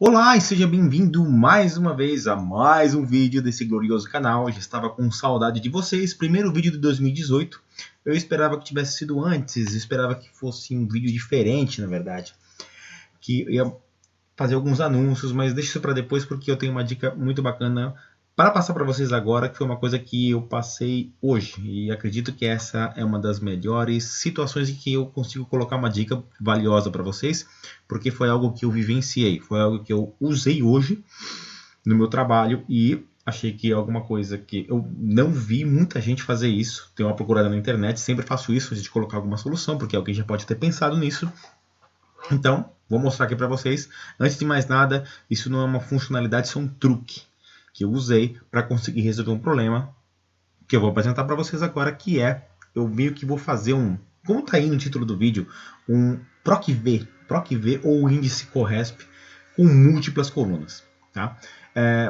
Olá e seja bem-vindo mais uma vez a mais um vídeo desse glorioso canal. Eu já estava com saudade de vocês. Primeiro vídeo de 2018. Eu esperava que tivesse sido antes, esperava que fosse um vídeo diferente, na verdade. Que eu ia fazer alguns anúncios, mas deixa isso para depois porque eu tenho uma dica muito bacana para passar para vocês agora, que foi uma coisa que eu passei hoje. E acredito que essa é uma das melhores situações em que eu consigo colocar uma dica valiosa para vocês, porque foi algo que eu vivenciei, foi algo que eu usei hoje no meu trabalho e achei que é alguma coisa que eu não vi muita gente fazer isso. Tenho uma procurada na internet, sempre faço isso antes de colocar alguma solução, porque alguém já pode ter pensado nisso. Então, vou mostrar aqui para vocês. Antes de mais nada, isso não é uma funcionalidade, isso é um truque que eu usei para conseguir resolver um problema que eu vou apresentar para vocês agora, que é, eu meio que vou fazer como está aí no título do vídeo, um PROC-V ou índice CORRESP com múltiplas colunas. Tá?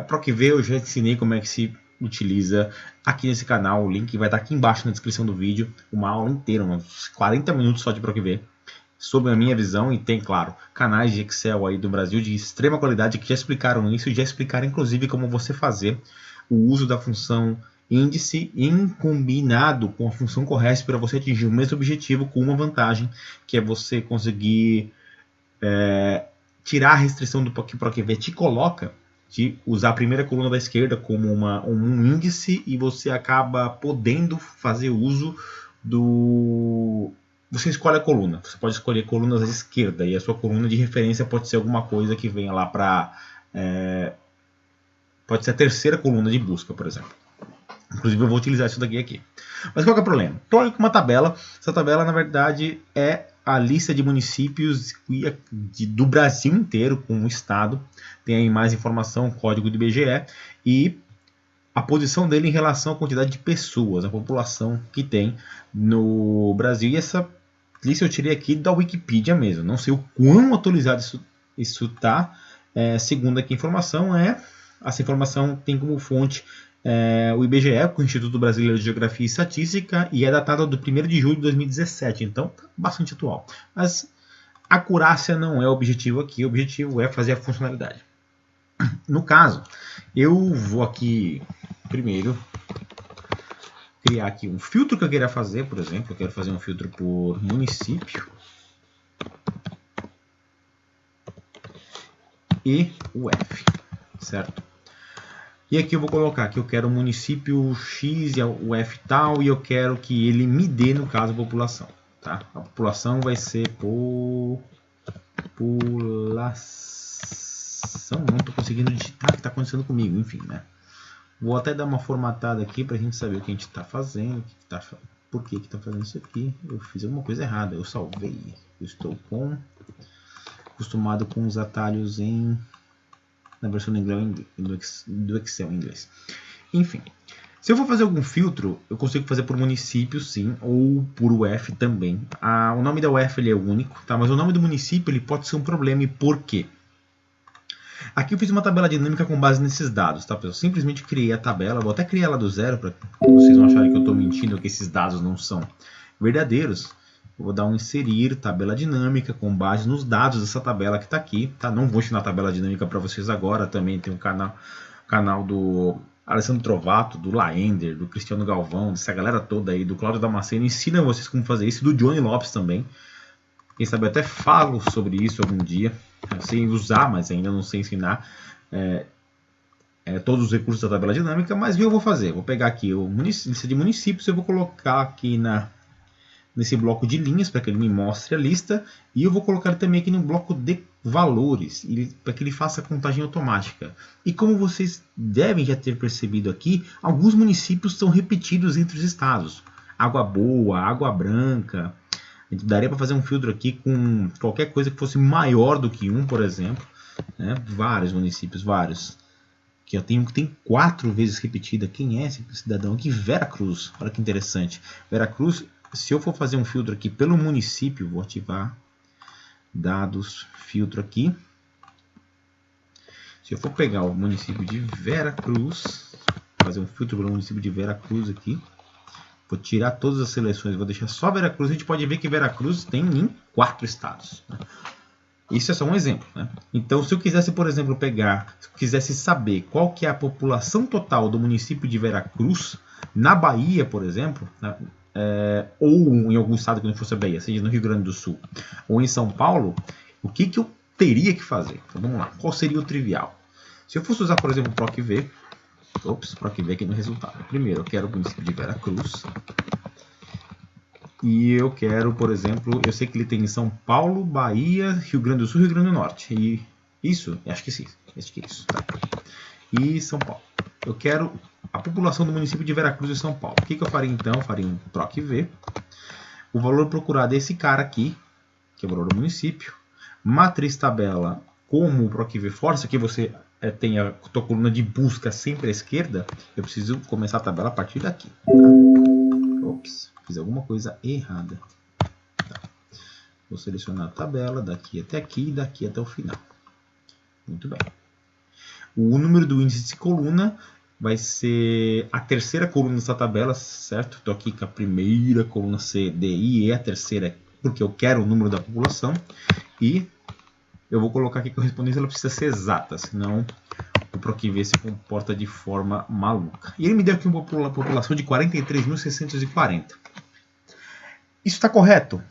PROC-V eu já ensinei como é que se utiliza aqui nesse canal, o link vai estar aqui embaixo na descrição do vídeo, uma aula inteira, uns 40 minutos só de PROC-V, sobre a minha visão, e tem, claro, canais de Excel aí do Brasil de extrema qualidade que já explicaram isso e já explicaram inclusive como você fazer o uso da função índice em combinado com a função CORRESP para você atingir o mesmo objetivo, com uma vantagem, que é você conseguir tirar a restrição do que o PROC-V te coloca, de usar a primeira coluna da esquerda como um índice, e você acaba podendo fazer uso do... Você escolhe a coluna, você pode escolher colunas à esquerda, e a sua coluna de referência pode ser alguma coisa que venha lá para... pode ser a terceira coluna de busca, por exemplo. Inclusive eu vou utilizar isso daqui aqui. Mas qual que é o problema? Estou aqui com uma tabela. Essa tabela, na verdade, é a lista de municípios do Brasil inteiro, com o estado. Tem aí mais informação, código do IBGE, e a posição dele em relação à quantidade de pessoas, a população que tem no Brasil. E essa lista eu tirei aqui da Wikipedia mesmo. Não sei o quão atualizado isso está. Segundo aqui a informação, essa informação tem como fonte o IBGE, o Instituto Brasileiro de Geografia e Estatística, e é datada do 1º de julho de 2017, então tá bastante atual. Mas a acurácia não é o objetivo aqui, o objetivo é fazer a funcionalidade. No caso, eu vou aqui primeiro criar aqui um filtro que eu queira fazer. Por exemplo, eu quero fazer um filtro por município e UF, certo? E aqui eu vou colocar que eu quero o município X e o F tal, e eu quero que ele me dê, no caso, a população. Tá? A população vai ser população. Não estou conseguindo digitar o que está acontecendo comigo, enfim, né? Vou até dar uma formatada aqui para a gente saber o que a gente está fazendo, por que está fazendo isso aqui. Eu fiz alguma coisa errada, eu salvei. Eu estou acostumado com os atalhos na versão do Excel em inglês. Enfim, se eu for fazer algum filtro, eu consigo fazer por município, sim, ou por UF também. O nome da UF ele é único, tá? Mas o nome do município ele pode ser um problema. E por quê? Aqui eu fiz uma tabela dinâmica com base nesses dados, tá, pessoal? Eu simplesmente criei a tabela, vou até criar ela do zero para vocês não acharem que eu estou mentindo, que esses dados não são verdadeiros. Eu vou dar um inserir tabela dinâmica com base nos dados dessa tabela que está aqui, tá? Não vou ensinar a tabela dinâmica para vocês agora. Também tem um canal do Alessandro Trovato, do Laender, do Cristiano Galvão, dessa galera toda aí, do Cláudio Damasceno, ensina vocês como fazer isso, do Johnny Lopes também. Quem sabe eu até falo sobre isso algum dia. Eu sei usar, mas ainda não sei ensinar todos os recursos da tabela dinâmica, mas eu vou fazer. Vou pegar aqui a lista de municípios, eu vou colocar aqui nesse bloco de linhas para que ele me mostre a lista, e eu vou colocar também aqui no bloco de valores para que ele faça a contagem automática. E como vocês devem já ter percebido aqui, alguns municípios são repetidos entre os estados. Água Boa, Água Branca. A gente daria para fazer um filtro aqui com qualquer coisa que fosse maior do que um, por exemplo, né? Vários municípios, vários. Que eu tenho que tem 4 vezes repetida. Quem é esse cidadão aqui? Veracruz. Olha que interessante. Veracruz. Se eu for fazer um filtro aqui pelo município, vou ativar dados, filtro aqui. Se eu for pegar o município de Veracruz, fazer um filtro pelo município de Veracruz aqui, vou tirar todas as seleções, vou deixar só Veracruz. A gente pode ver que Veracruz tem em 4 estados. Isso é só um exemplo, né? Então, se eu quisesse, por exemplo, quisesse saber qual que é a população total do município de Veracruz, na Bahia, por exemplo, né? Ou em algum estado que não fosse a Bahia, seja no Rio Grande do Sul, ou em São Paulo, o que eu teria que fazer? Então, vamos lá. Qual seria o trivial? Se eu fosse usar, por exemplo, o PROC-V, PROC-V aqui no resultado. Primeiro, eu quero o município de Veracruz. E eu quero, por exemplo, eu sei que ele tem São Paulo, Bahia, Rio Grande do Sul e Rio Grande do Norte. E isso, acho que sim, acho que é isso. Tá? E São Paulo. Eu quero a população do município de Veracruz e São Paulo. O que eu faria então? Eu faria um PROC-V. O valor procurado é esse cara aqui, que é o valor do município. Matriz tabela, como o PROC-V força que você tem a tua coluna de busca sempre à esquerda, eu preciso começar a tabela a partir daqui. Tá? Ops, fiz alguma coisa errada. Tá. Vou selecionar a tabela daqui até aqui e daqui até o final. Muito bem. O número do índice de coluna vai ser a terceira coluna dessa tabela, certo? Estou aqui com a primeira coluna C, D, I, E, a terceira porque eu quero o número da população. E eu vou colocar aqui que a correspondência ela precisa ser exata, senão o PROC-V se comporta de forma maluca. E ele me deu aqui uma população de 43.640. Isso está correto?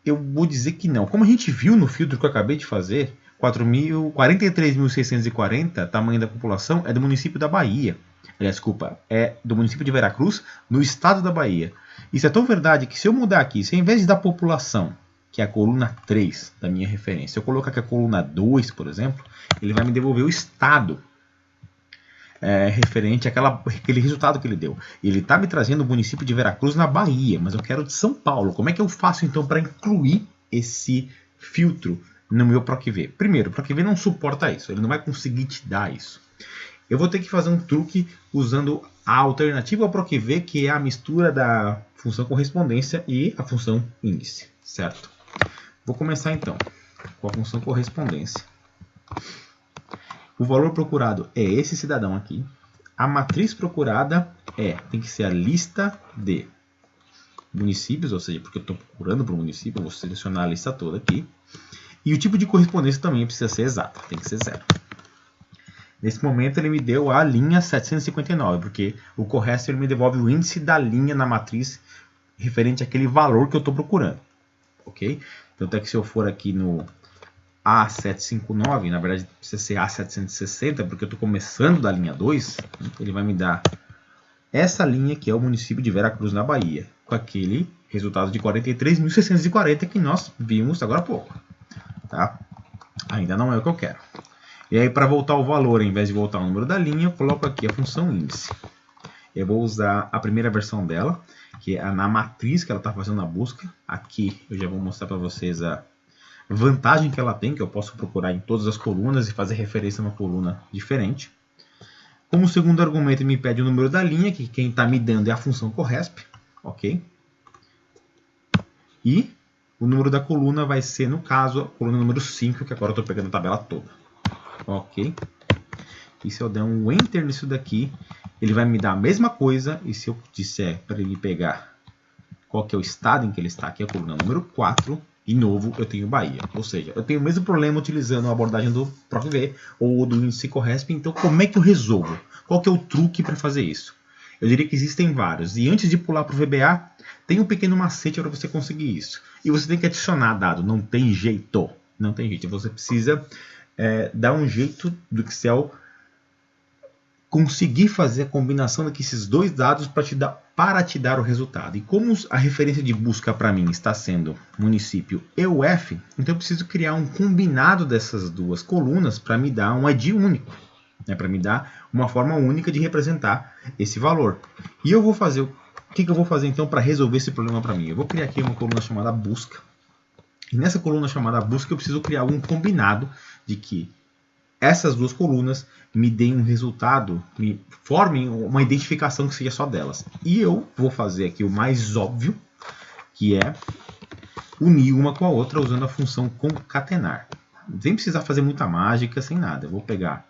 Eu vou dizer que não. Como a gente viu no filtro que eu acabei de fazer, 43.640, tamanho da população, é do município da Bahia. Desculpa, é do município de Veracruz, no estado da Bahia. Isso é tão verdade que se eu mudar aqui, se ao invés de dar população, que é a coluna 3 da minha referência, eu colocar aqui a coluna 2, por exemplo, ele vai me devolver o estado referente àquele resultado que ele deu. Ele está me trazendo o município de Veracruz na Bahia, mas eu quero de São Paulo. Como é que eu faço então para incluir esse filtro no meu PROC-V? Primeiro, o PROC-V não suporta isso, ele não vai conseguir te dar isso. Eu vou ter que fazer um truque usando a alternativa ao PROC-V, que é a mistura da função correspondência e a função índice, certo? Vou começar então com a função correspondência. O valor procurado é esse cidadão aqui. A matriz procurada tem que ser a lista de municípios, ou seja, porque eu estou procurando para o município, eu vou selecionar a lista toda aqui. E o tipo de correspondência também precisa ser exato, tem que ser 0. Nesse momento ele me deu a linha 759, porque o correto ele me devolve o índice da linha na matriz referente àquele valor que eu estou procurando. Ok? Então até que se eu for aqui no A759, na verdade precisa ser A760, porque eu estou começando da linha 2, ele vai me dar essa linha que é o município de Veracruz, na Bahia, com aquele resultado de 43.640 que nós vimos agora há pouco. Tá? Ainda não é o que eu quero. E aí, para voltar o valor, ao invés de voltar o número da linha, eu coloco aqui a função índice. Eu vou usar a primeira versão dela, que é na matriz que ela está fazendo a busca. Aqui eu já vou mostrar para vocês a vantagem que ela tem, que eu posso procurar em todas as colunas e fazer referência a uma coluna diferente. Como segundo argumento, ele me pede o número da linha, que quem está me dando é a função corresp. Ok? E o número da coluna vai ser, no caso, a coluna número 5, que agora eu estou pegando a tabela toda. Ok? E se eu der um Enter nisso daqui, ele vai me dar a mesma coisa. E se eu disser para ele pegar qual que é o estado em que ele está, aqui é a coluna número 4, de novo eu tenho Bahia. Ou seja, eu tenho o mesmo problema utilizando a abordagem do PROC-V ou do índice corresp. Então, como é que eu resolvo? Qual que é o truque para fazer isso? Eu diria que existem vários. E antes de pular para o VBA, tem um pequeno macete para você conseguir isso. E você tem que adicionar dado. Não tem jeito. Não tem jeito. Você precisa dar um jeito do Excel conseguir fazer a combinação desses dois dados para te dar o resultado. E como a referência de busca para mim está sendo município e UF, então eu preciso criar um combinado dessas duas colunas para me dar um ID único, para me dar uma forma única de representar esse valor. E eu vou fazer o que eu vou fazer então para resolver esse problema para mim? Eu vou criar aqui uma coluna chamada busca. E nessa coluna chamada busca eu preciso criar um combinado de que essas duas colunas me deem um resultado, me formem uma identificação que seja só delas. E eu vou fazer aqui o mais óbvio, que é unir uma com a outra usando a função concatenar. Sem precisar fazer muita mágica, sem nada. Eu vou pegar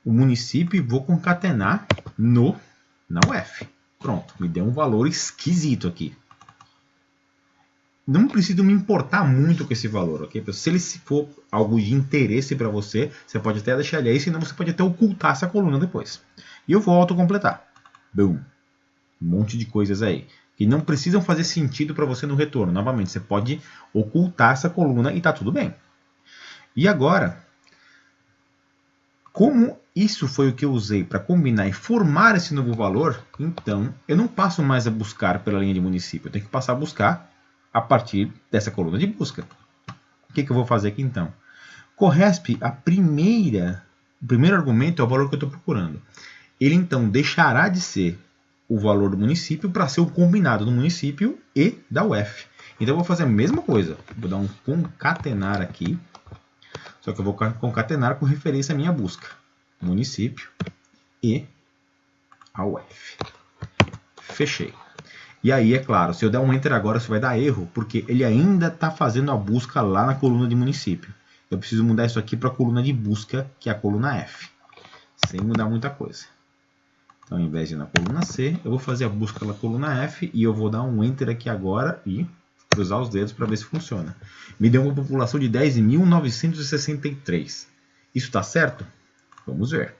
o município e vou concatenar na UF. Pronto, me deu um valor esquisito aqui. não preciso me importar muito com esse valor, ok? Se ele for algo de interesse para você, você pode até deixar ele aí, senão você pode até ocultar essa coluna depois. E eu vou autocompletar. Boom. Um monte de coisas aí que não precisam fazer sentido para você no retorno. Novamente, você pode ocultar essa coluna e tá tudo bem. E agora, como isso foi o que eu usei para combinar e formar esse novo valor, então eu não passo mais a buscar pela linha de município. Eu tenho que passar a buscar a partir dessa coluna de busca. O que eu vou fazer aqui então? Corresp, o primeiro argumento é o valor que eu estou procurando. Ele então deixará de ser o valor do município para ser o combinado do município e da UF. Então eu vou fazer a mesma coisa. Vou dar um concatenar aqui. Só que eu vou concatenar com referência à minha busca. Município e a UF. Fechei. E aí, é claro, se eu der um Enter agora, isso vai dar erro, porque ele ainda está fazendo a busca lá na coluna de município. Eu preciso mudar isso aqui para a coluna de busca, que é a coluna F. Sem mudar muita coisa. Então, ao invés de ir na coluna C, eu vou fazer a busca na coluna F e eu vou dar um Enter aqui agora e cruzar os dedos para ver se funciona. Me deu uma população de 10.963. Isso está certo? Vamos ver.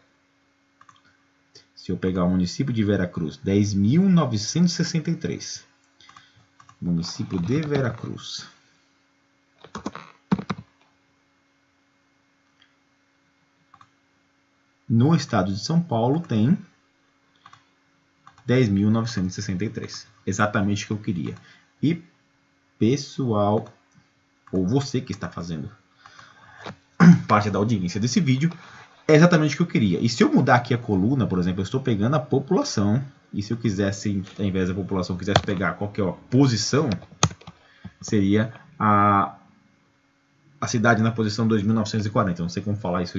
Se eu pegar o município de Veracruz, 10.963. Município de Veracruz. No estado de São Paulo tem 10.963. Exatamente o que eu queria. E pessoal, ou você que está fazendo parte da audiência desse vídeo, é exatamente o que eu queria. E se eu mudar aqui a coluna, por exemplo, eu estou pegando a população, e se eu quisesse, ao invés da população, quisesse pegar qual que é a posição, seria a cidade na posição 2.940. Eu não sei como falar isso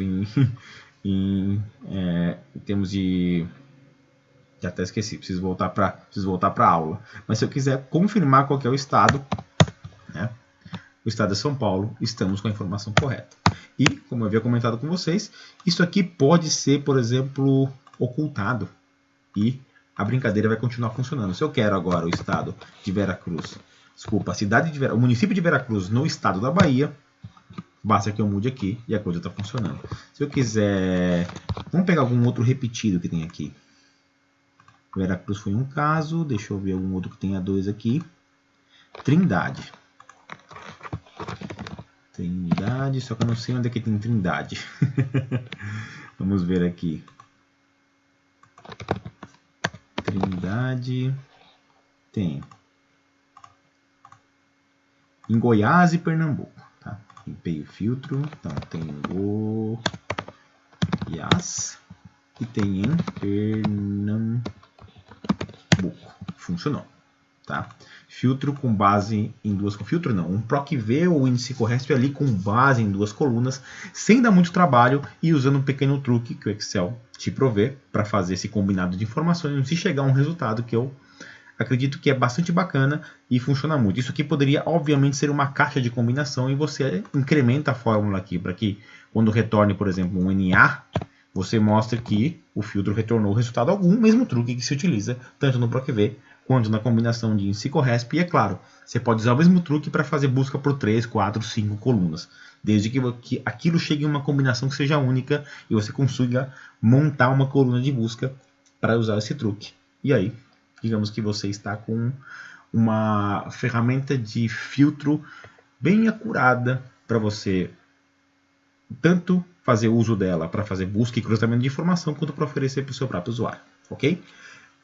em termos de... Já até esqueci, preciso voltar para a aula. Mas se eu quiser confirmar qual que é o estado, né, o estado é São Paulo, estamos com a informação correta. E, como eu havia comentado com vocês, isso aqui pode ser, por exemplo, ocultado. E a brincadeira vai continuar funcionando. Se eu quero agora o estado de Veracruz, desculpa, o município de Veracruz no estado da Bahia, basta que eu mude aqui e a coisa está funcionando. Se eu quiser... Vamos pegar algum outro repetido que tem aqui. Veracruz foi um caso. Deixa eu ver algum outro que tenha dois aqui. Trindade. Trindade, só que eu não sei onde é que tem Trindade. Vamos ver aqui. Trindade tem em Goiás e Pernambuco. Tá? Limpei o filtro. Então tem Goiás e tem em Pernambuco. Funcionou. Tá? Filtro com base em duas... Filtro não, um PROC-V ou índice Corresp ali com base em duas colunas, sem dar muito trabalho e usando um pequeno truque que o Excel te provê para fazer esse combinado de informações e chegar a um resultado que eu acredito que é bastante bacana e funciona muito. Isso aqui poderia, obviamente, ser uma caixa de combinação e você incrementa a fórmula aqui para que, quando retorne, por exemplo, um NA, você mostre que o filtro retornou resultado algum, mesmo truque que se utiliza tanto no PROC-V quanto na combinação de índice Corresp. E é claro, você pode usar o mesmo truque para fazer busca por 3, 4, 5 colunas. Desde que aquilo chegue em uma combinação que seja única e você consiga montar uma coluna de busca para usar esse truque. E aí, digamos que você está com uma ferramenta de filtro bem acurada para você tanto fazer uso dela para fazer busca e cruzamento de informação, quanto para oferecer para o seu próprio usuário. Ok?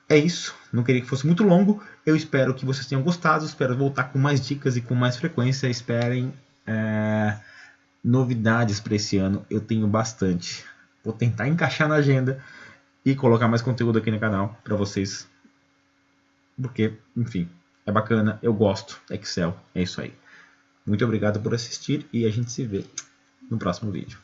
É isso, não queria que fosse muito longo, eu espero que vocês tenham gostado, espero voltar com mais dicas e com mais frequência, esperem novidades para esse ano, eu tenho bastante, vou tentar encaixar na agenda e colocar mais conteúdo aqui no canal para vocês, porque, enfim, é bacana, eu gosto, Excel, é isso aí. Muito obrigado por assistir e a gente se vê no próximo vídeo.